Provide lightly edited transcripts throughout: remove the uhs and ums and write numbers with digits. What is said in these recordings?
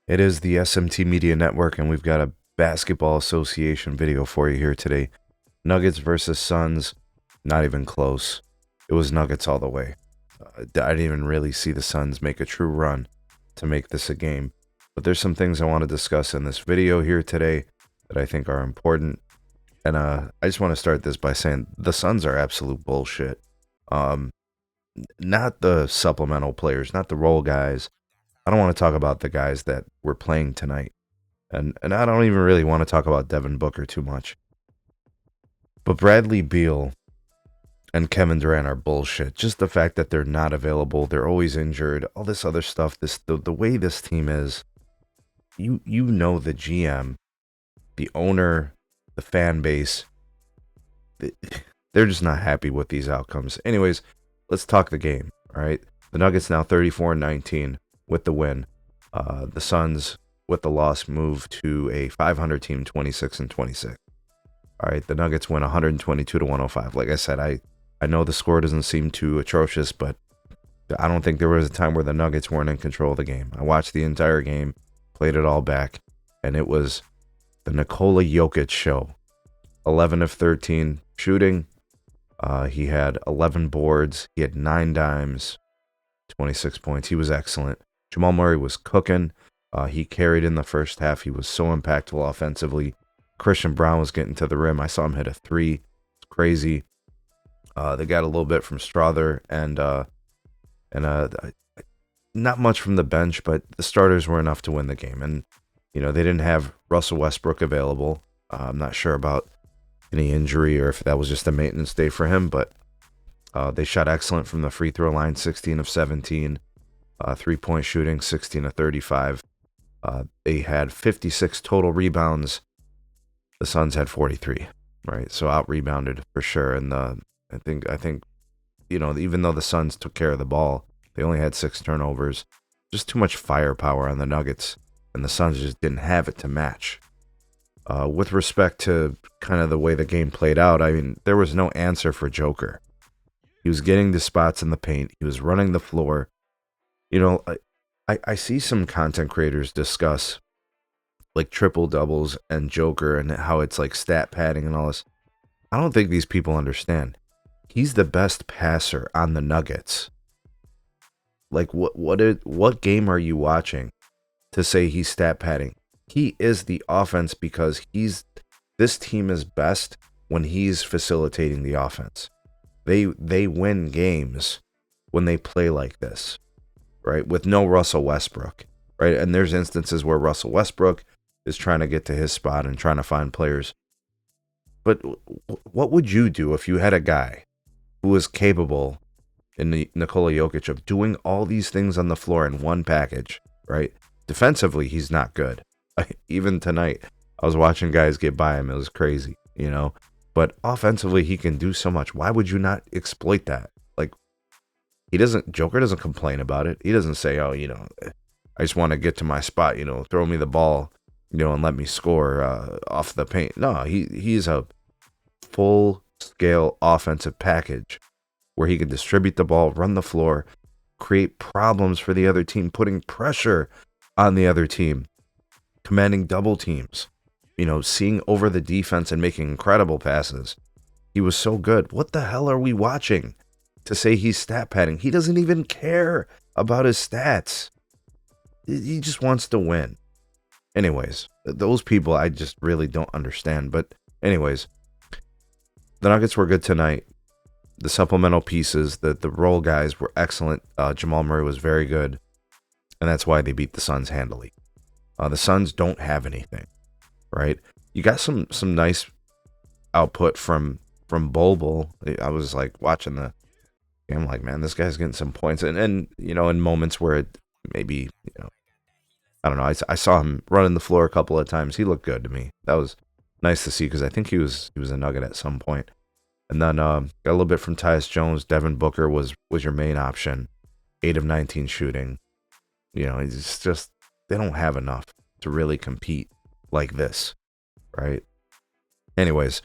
It is the SMT Media Network, and we've got a basketball association video for you here today. Nuggets versus Suns, not even close. It was Nuggets all the way. I didn't even really see the Suns make a true run to make this a game. But there's some things I want to discuss in this video here today that I think are important. And I just want to start this by saying the Suns are absolute bullshit. Not the supplemental players, not the role guys. I don't want to talk about the guys that were playing tonight. And I don't even really want to talk about Devin Booker too much. But Bradley Beal and Kevin Durant are bullshit. Just the fact that they're not available, they're always injured, all this other stuff, the way this team is, you know the GM, the owner, the fan base, they're just not happy with these outcomes. Anyways, let's talk the game, all right? The Nuggets now 34-19 with the win. The Suns, with the loss, move to a 500 team, 26-26. All right, the Nuggets win 122-105. Like I said, I know the score doesn't seem too atrocious, but I don't think there was a time where the Nuggets weren't in control of the game. I watched the entire game, played it all back, and it was the Nikola Jokic show. 11 of 13 shooting. He had 11 boards. He had 9 dimes, 26 points. He was excellent. Jamal Murray was cooking. He carried in the first half. He was so impactful offensively. Christian Brown was getting to the rim. I saw him hit a 3. It's crazy. They got a little bit from Strother and not much from the bench, but the starters were enough to win the game. And they didn't have Russell Westbrook available. I'm not sure about any injury or if that was just a maintenance day for him, but they shot excellent from the free throw line, 16 of 17, 3-point shooting, 16 of 35. They had 56 total rebounds. The Suns had 43, right? So out-rebounded for sure. And I think even though the Suns took care of the ball, they only had 6 turnovers. Just too much firepower on the Nuggets, and the Suns just didn't have it to match. With respect to kind of the way the game played out, I mean, there was no answer for Joker. He was getting the spots in the paint. He was running the floor. I see some content creators discuss like triple doubles and Joker and how it's like stat padding and all this. I don't think these people understand. He's the best passer on the Nuggets. Like what game are you watching to say he's stat padding? He is the offense because this team is best when he's facilitating the offense. They win games when they play like this, right? With no Russell Westbrook, right? And there's instances where Russell Westbrook is trying to get to his spot and trying to find players. But what would you do if you had a guy who was capable in the Nikola Jokic of doing all these things on the floor in one package, right? Defensively, he's not good. Even tonight, I was watching guys get by him. It was crazy, But offensively, he can do so much. Why would you not exploit that? Like, Joker doesn't complain about it. He doesn't say, oh, I just want to get to my spot, throw me the ball, and let me score off the paint. No, he's a full-scale offensive package where he can distribute the ball, run the floor, create problems for the other team, putting pressure on the other team, commanding double teams, seeing over the defense and making incredible passes. He was so good. What the hell are we watching to say he's stat padding? He doesn't even care about his stats. He just wants to win. Anyways, those people I just really don't understand. But anyways, the Nuggets were good tonight. The supplemental pieces, the role guys were excellent. Jamal Murray was very good. And that's why they beat the Suns handily. The Suns don't have anything, right? You got some nice output from Bol. I was like watching the game, I'm like, man, this guy's getting some points. And in moments where it maybe, I don't know. I saw him running the floor a couple of times. He looked good to me. That was nice to see because I think he was a Nugget at some point. And then got a little bit from Tyus Jones. Devin Booker was your main option. 8 of 19 shooting. It's just they don't have enough to really compete like this, right? Anyways,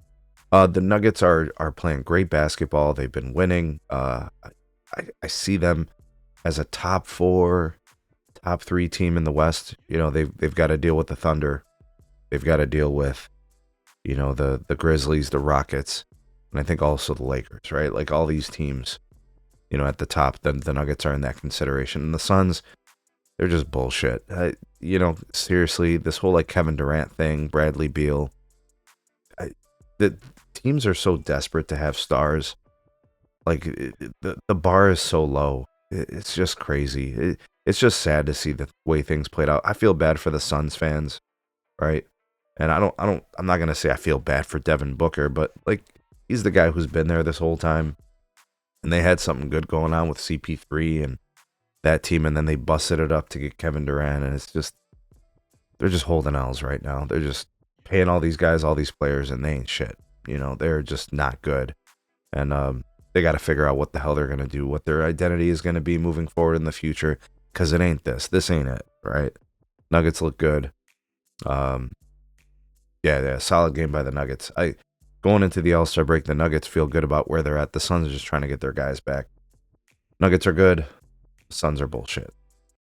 the Nuggets are playing great basketball. They've been winning. I see them as a top 4, top 3 team in the West. You know, they've got to deal with the Thunder. They've got to deal with, you know, the Grizzlies, the Rockets, and I think also the Lakers, right? Like all these teams, you know, at the top, then the Nuggets are in that consideration. And the Suns, they're just bullshit. You know, seriously, this whole like Kevin Durant thing, Bradley Beal, the teams are so desperate to have stars. Like the bar is so low. It's just crazy. It's just sad to see the way things played out. I feel bad for the Suns fans, right? And I'm not gonna say I feel bad for Devin Booker, but like he's the guy who's been there this whole time, and they had something good going on with CP3 and that team, and then they busted it up to get Kevin Durant, and it's just they're just holding L's right now. They're just paying all these guys, all these players, and they ain't shit. You know, they're just not good, and they got to figure out what the hell they're gonna do, what their identity is gonna be moving forward in the future, because it ain't this. This ain't it, right? Nuggets look good. Yeah, solid game by the Nuggets. Going into the All-Star break, the Nuggets feel good about where they're at. The Suns are just trying to get their guys back. Nuggets are good. The Suns are bullshit.